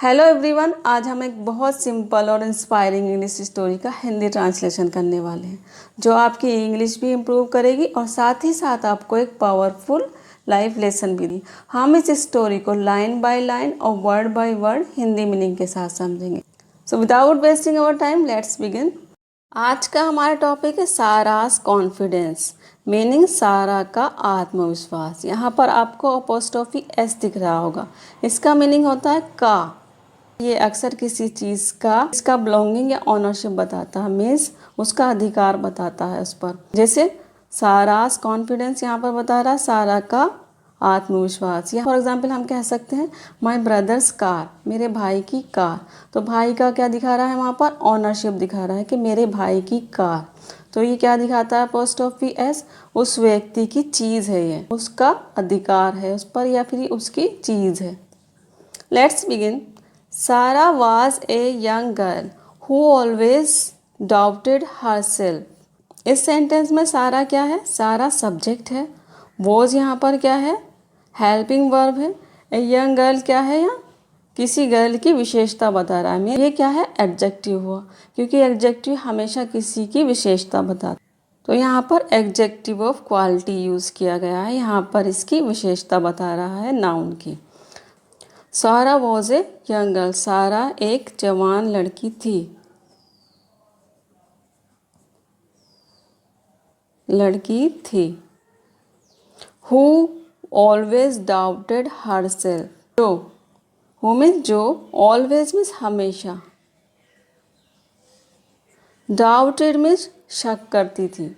Hello everyone, आज हम एक बहुत सिंपल और इंस्पायरिंग इंग्लिश स्टोरी का हिंदी ट्रांसलेशन करने वाले हैं जो आपकी इंग्लिश भी इम्प्रूव करेगी और साथ ही साथ आपको एक पावरफुल लाइफ लेसन भी दी। हम इस स्टोरी को लाइन बाय लाइन और word by word Hindi meaning के साथ समझेंगे। So without wasting our time let's begin. आज का हमारा टॉपिक है सारास कॉन्फिडेंस, मीनिंग सारा का आत्मविश्वास। यहाँ पर आपको अपोस्ट्रोफी एस दिख रहा होगा। इसका मीनिंग होता है का। ये अक्सर किसी चीज़ का इसका बिलोंगिंग या ऑनरशिप बताता है, मीन्स उसका अधिकार बताता है उस पर। जैसे सारास कॉन्फिडेंस यहाँ पर बता रहा है सारा का आत्मविश्वास। या फॉर एग्जाम्पल हम कह सकते हैं माई ब्रदर्स कार, मेरे भाई की कार। तो भाई का क्या दिखा रहा है वहाँ पर? ऑनरशिप दिखा रहा है कि मेरे भाई की कार। तो ये क्या दिखाता है अपोस्ट्रोफी एस? उस व्यक्ति की चीज़ है, ये उसका अधिकार है उस पर या फिर उसकी चीज़ है। Let's begin. Sarah was a young girl who always doubted herself। इस सेंटेंस में सारा क्या है? सारा सब्जेक्ट है। वॉज यहाँ पर क्या है? हेल्पिंग वर्ब है। ए यंग गर्ल क्या है? यहाँ किसी गर्ल की विशेषता बता रहा है। ये क्या है? एडजेक्टिव हुआ, क्योंकि एडजेक्टिव हमेशा किसी की विशेषता बताता। तो यहाँ पर एडजेक्टिव ऑफ क्वालिटी यूज़ किया गया है। यहाँ पर इसकी विशेषता बता रहा है नाउन की। सारा वॉज ए यंग गर्ल, सारा एक जवान लड़की थी। Who always doubted her self. Who means जो, ऑलवेज मीन्स हमेशा, डाउटेड मीन्स शक करती थी।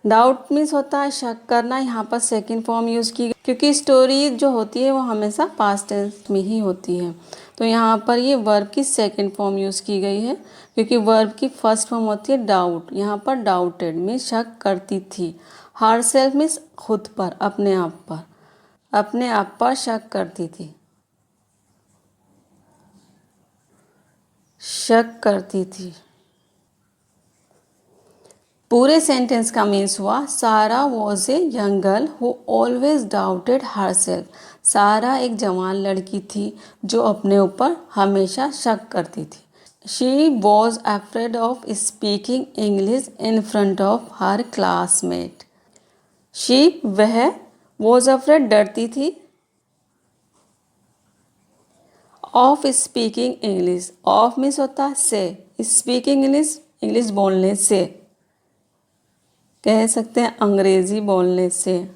डाउट मीन्स होता है शक करना। यहाँ पर सेकंड फॉर्म यूज़ की, क्योंकि स्टोरी जो होती है वो हमेशा पास्ट टेंस में ही होती है। तो यहाँ पर ये वर्ब की सेकंड फॉर्म यूज़ की गई है, क्योंकि वर्ब की फर्स्ट फॉर्म होती है डाउट। यहाँ पर डाउटेड मीन्स शक करती थी। हर सेल्फ मीन्स खुद पर, अपने आप पर शक करती थी, पूरे सेंटेंस का मीन्स हुआ सारा was a young girl who always doubted her self. सारा एक जवान लड़की थी जो अपने ऊपर हमेशा शक करती थी। She was afraid of speaking English in front of her classmate. वह, वॉज अफ्रेड डरती थी, of speaking English, of means होता है से, स्पीकिंग इंग्लिश बोलने से, कह सकते हैं अंग्रेजी बोलने से।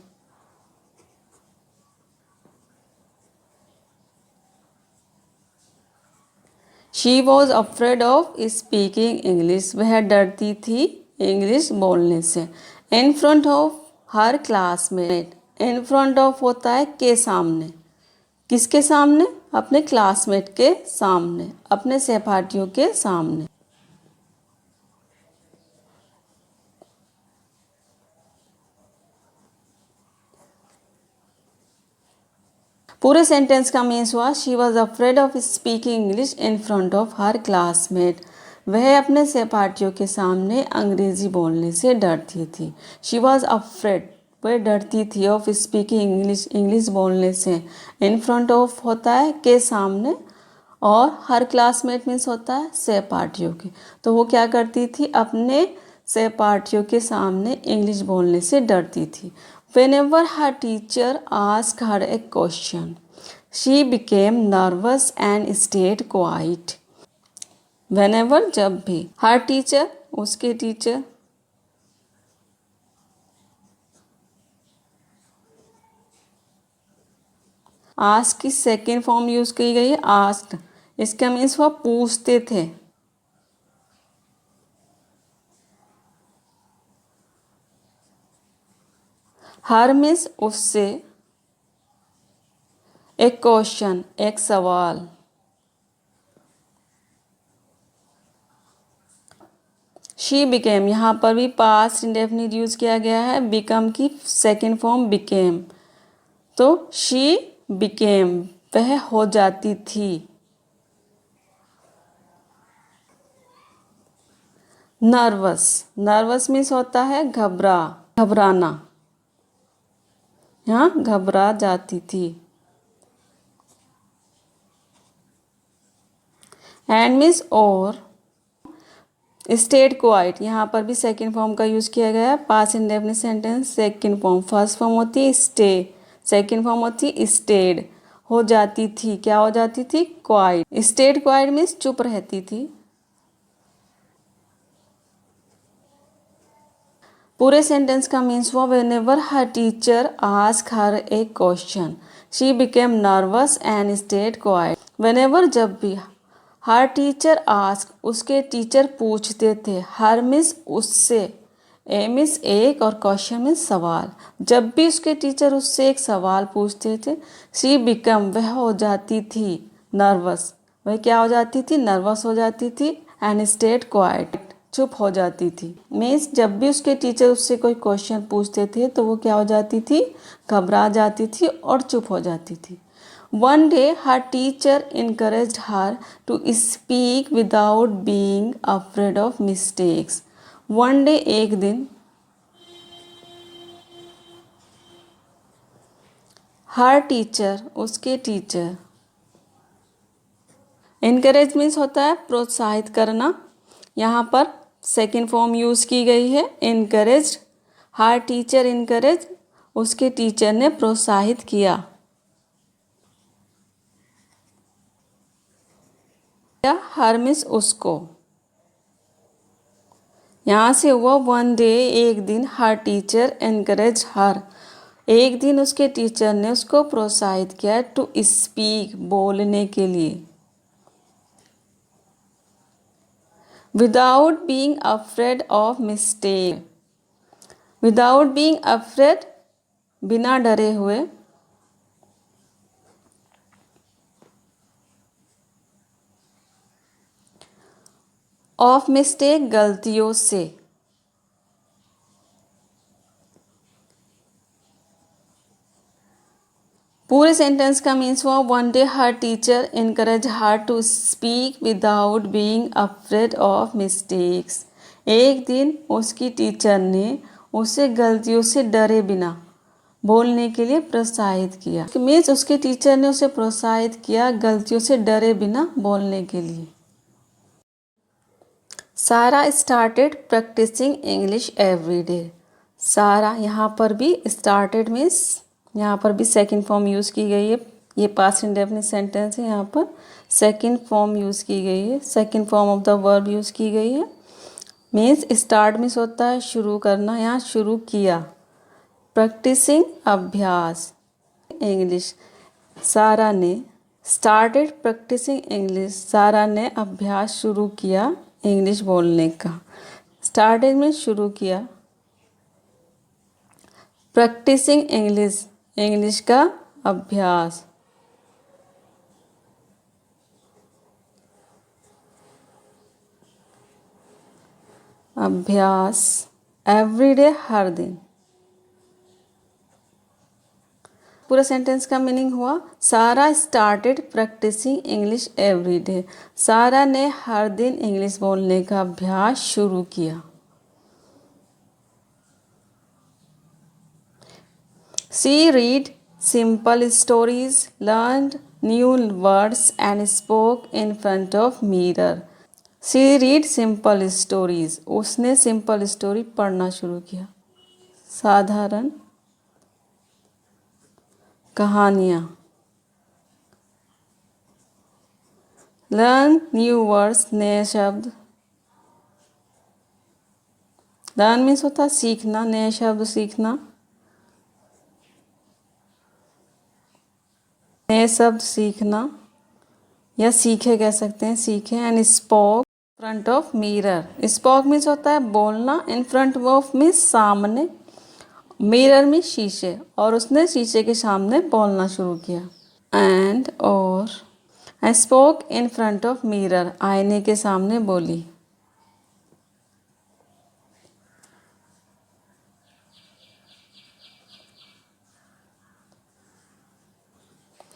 She was afraid of speaking English, वह डरती थी इंग्लिश बोलने से। In front of her classmate, in front of होता है के सामने। किसके सामने? अपने क्लासमेट के सामने, अपने सहपाठियों के सामने। पूरे सेंटेंस का मीन्स हुआ she was afraid of speaking English in front of her classmate. वह अपने सहपाठियों के सामने अंग्रेजी बोलने से डरती थी। शी वॉज अफ्रेड, वह डरती थी, ऑफ स्पीकिंग इंग्लिश बोलने से। इन फ्रंट ऑफ होता है के सामने, और हर क्लासमेट मीन्स होता है सहपाठियों के। तो वो क्या करती थी? अपने सहपाठियों के सामने इंग्लिश बोलने से डरती थी। Whenever her teacher asked her a question, she became nervous and stayed quiet. Whenever जब भी, her teacher उसके टीचर, आस्क की सेकेंड फॉर्म यूज की गई है आस्क्ड। इसका मीन्स वह पूछते थे। हर मीन्स उससे, एक क्वेश्चन एक सवाल। शी बिकेम, यहाँ पर भी पास्ट इंडेफिनिट यूज किया गया है। बिकम की सेकेंड फॉर्म बिकेम। तो शी बिकेम, वह हो जाती थी। नर्वस मीन्स होता है घबराना, यहाँ घबरा जाती थी। एंड मीन्स और। स्टेड क्वाइट, यहाँ पर भी सेकंड फॉर्म का यूज़ किया गया है। Past indefinite sentence second form, first form होती है स्टे, सेकंड फॉर्म होती है स्टेड। हो जाती थी, क्या हो जाती थी? क्वाइट। स्टेड क्वाइट मीन्स चुप रहती थी। पूरे सेंटेंस का मीन्स हुआ whenever her teacher ask her A question she became nervous and stayed quite. Whenever, जब भी, हर टीचर आस्क, उसके टीचर पूछते थे, हर मीन्स उससे, ए मीन्स एक और क्वेश्चन मीन्स सवाल। जब भी उसके टीचर उससे एक सवाल पूछते थे, शी बिकम, वह हो जाती थी, नर्वस, वह क्या हो जाती थी? नर्वस हो जाती थी, एंड स्टेड क्वाइट, चुप हो जाती थी। मीन्स जब भी उसके टीचर उससे कोई क्वेश्चन पूछते थे तो वो क्या हो जाती थी? घबरा जाती थी और चुप हो जाती थी। One day her teacher encouraged her to speak without being afraid of mistakes. One day, एक दिन, हर टीचर, उसके टीचर, इनकरेज मीन्स होता है प्रोत्साहित करना। यहाँ पर सेकंड फॉर्म यूज़ की गई है, इनकरेज। हर टीचर इनकरेज, उसके टीचर ने प्रोत्साहित किया। हर मीन्स उसको। यहाँ से हुआ वन डे, एक दिन, हर टीचर एनकरेज हर, एक दिन उसके टीचर ने उसको प्रोत्साहित किया टू स्पीक, बोलने के लिए। Without being afraid of mistake, without being afraid, बिना डरे हुए, ऑफ मिस्टेक, गलतियों से। पूरे सेंटेंस का मीन्स हुआ one day her teacher encourage her to speak without being afraid of mistakes. एक दिन उसकी टीचर ने उसे गलतियों से डरे बिना बोलने के लिए प्रोत्साहित किया। मीन्स उसके टीचर ने उसे प्रोत्साहित किया गलतियों से डरे बिना बोलने के लिए। Sara started practising English every day. Sara, यहाँ पर भी स्टार्टेड मीन्स, यहाँ पर भी सेकंड फॉर्म यूज़ की गई है। ये पास्ट इंडेफिनिट सेंटेंस है, यहाँ पर सेकंड फॉर्म यूज़ की गई है, second form of the verb use की गई है। मीन्स स्टार्ट मीन्स होता है शुरू करना, यहाँ शुरू किया। प्रैक्टिसिंग, अभ्यास, इंग्लिश। सारा ने स्टार्टेड प्रैक्टिसिंग इंग्लिश, सारा ने अभ्यास शुरू किया इंग्लिश बोलने का। स्टार्टेड में शुरू किया, प्रैक्टिसिंग इंग्लिश, इंग्लिश का अभ्यास। अभ्यास, एवरीडे, हर दिन। पूरा सेंटेंस का मीनिंग हुआ Sara started practising English every day. Sara ने हर दिन इंग्लिश बोलने का अभ्यास शुरू किया। She read simple stories, learned new words and spoke in front of mirror. She read simple stories, उसने सिंपल स्टोरी पढ़ना शुरू किया, साधारण कहानियाँ। लर्न न्यू वर्ड्स, नए शब्द। लर्न मीन्स होता है सीखना, नए शब्द सीखना, नए शब्द सीखना, या सीखे कह सकते हैं, सीखे। And spoke front of mirror. Spoke means होता है बोलना, इन फ्रंट ऑफ मीन्स सामने, मिरर में शीशे, और उसने शीशे के सामने बोलना शुरू किया। एंड और I spoke in front of mirror, आईने के सामने बोली।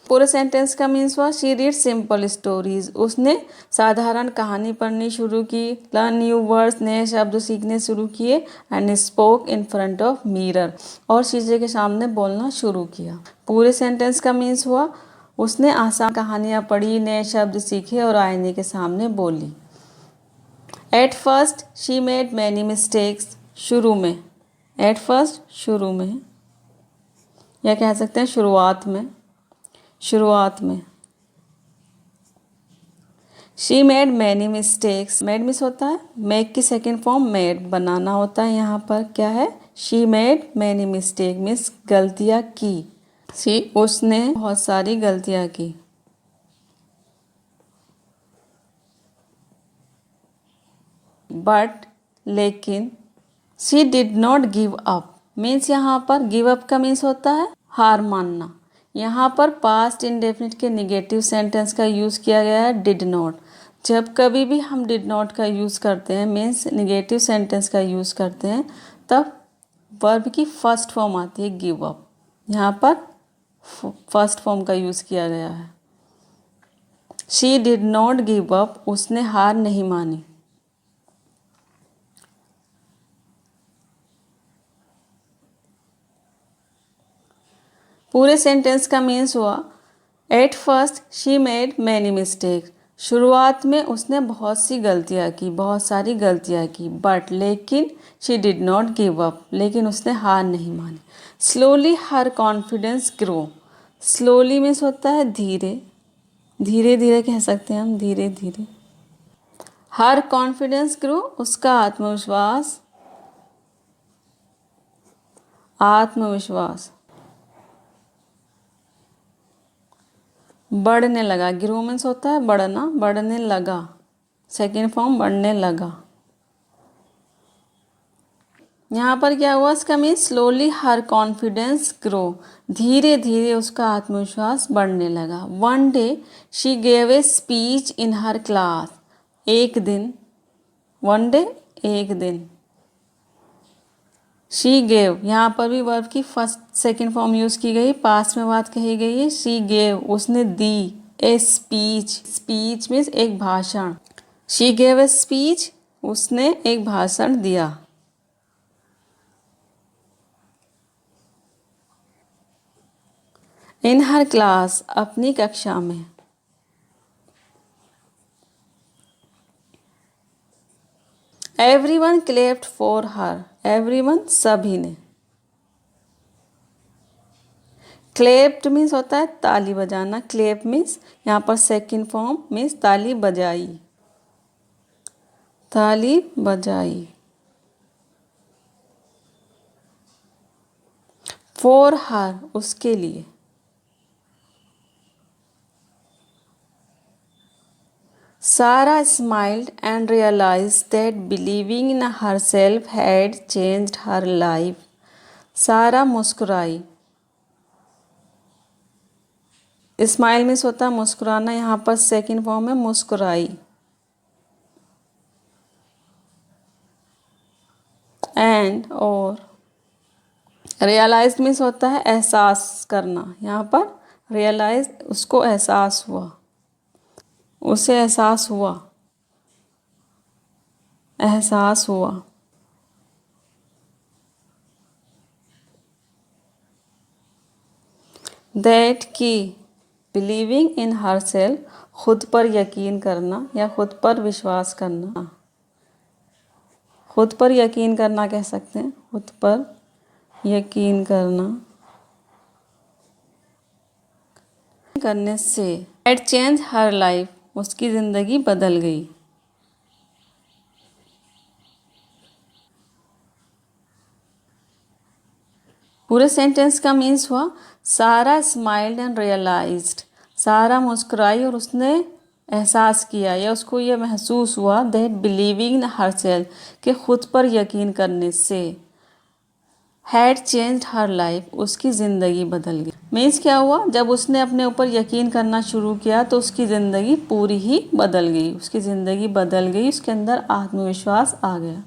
पूरे सेंटेंस का मीन्स हुआ शी रीड सिंपल स्टोरीज, उसने साधारण कहानी पढ़नी शुरू की। लर्न न्यू वर्ड्स, नए शब्द सीखने शुरू किए। And spoke in front of mirror, और शीशे के सामने बोलना शुरू किया। पूरे सेंटेंस का मीन्स हुआ उसने आसान कहानियाँ पढ़ी, नए शब्द सीखे और आईने के सामने बोली। At first she made many mistakes, शुरू में, एट फर्स्ट शुरू में, या कह सकते हैं शुरुआत में, शुरुआत में। She made many mistakes, made miss होता है, मेक की सेकेंड फॉर्म मेड, बनाना होता है। यहाँ पर क्या है, she made many mistake means गलतियाँ की। शी उसने बहुत सारी गलतियाँ की। बट लेकिन, she did not give up means यहाँ पर गिव अप का मीन्स होता है हार मानना। यहाँ पर पास्ट इंडेफिनिट के निगेटिव सेंटेंस का यूज़ किया गया है डिड नॉट। जब कभी भी हम डिड नॉट का यूज़ करते हैं मीन्स निगेटिव सेंटेंस का यूज़ करते हैं, तब वर्ब की फर्स्ट फॉर्म आती है गिव अप। यहाँ पर फर्स्ट फॉर्म का यूज़ किया गया है। She did not give up, उसने हार नहीं मानी। पूरे सेंटेंस का मीन्स हुआ at first she made many mistake, शुरुआत में उसने बहुत सी गलतियाँ की, बहुत सारी गलतियाँ की। बट लेकिन, she did not give up, लेकिन उसने हार नहीं मानी। स्लोली हर कॉन्फिडेंस ग्रो, स्लोली मीन्स होता है धीरे, धीरे धीरे कह सकते हैं हम, धीरे धीरे। हर कॉन्फिडेंस ग्रो, उसका आत्मविश्वास, आत्मविश्वास बढ़ने लगा। ग्रो मीन्स होता है बढ़ना, बढ़ने लगा, सेकेंड फॉर्म बढ़ने लगा। यहाँ पर क्या हुआ, इसका मीन्स स्लोली हर कॉन्फिडेंस ग्रो, धीरे धीरे उसका आत्मविश्वास बढ़ने लगा। One day she gave a speech in her class, एक दिन, वन डे एक दिन। शी गेव, यहाँ पर भी वर्ब की फर्स्ट सेकेंड फॉर्म यूज़ की गई, पास्ट में बात कही गई है। शी गेव, उसने दी, ए स्पीच, स्पीच मीन्स एक भाषण। शी गेव ए स्पीच, उसने एक भाषण दिया। इन हर क्लास, अपनी कक्षा में। एवरीवन क्लेप्ड फॉर हर, एवरीवन सभी ने। क्लेप्ड मीन्स होता है ताली बजाना, क्लेप मीन्स यहाँ पर सेकेंड फॉर्म मीन्स ताली बजाई, ताली बजाई। फॉर हर, उसके लिए। Sarah smiled and realized that believing in herself had changed her life. सारा मुस्कुराई, स्माइल मीन्स होता है मुस्कुराना, यहाँ पर सेकेंड फॉर्म है मुस्कुराई। एंड और रियलाइज मीन्स होता है एहसास करना, यहाँ पर रियलाइज उसको एहसास हुआ, उसे एहसास हुआ, एहसास हुआ। दैट की, बिलीविंग इन हर सेल्फ, खुद पर यकीन करना या खुद पर विश्वास करना, खुद पर यकीन करना कह सकते हैं, खुद पर यकीन करना करने से। Had changed her life, उसकी ज़िंदगी बदल गई। पूरे सेंटेंस का मीन्स हुआ सारा स्माइल्ड एंड रियलाइज्ड, सारा मुस्कुराई और उसने एहसास किया या उसको ये महसूस हुआ दैट बिलीविंग इन हरसेल्फ, कि खुद पर यकीन करने से। हैड चेंज्ड हर लाइफ, उसकी ज़िंदगी बदल गई। मीन्स क्या हुआ, जब उसने अपने ऊपर यकीन करना शुरू किया तो उसकी ज़िंदगी पूरी ही बदल गई, उसकी ज़िंदगी बदल गई, उसके अंदर आत्मविश्वास आ गया।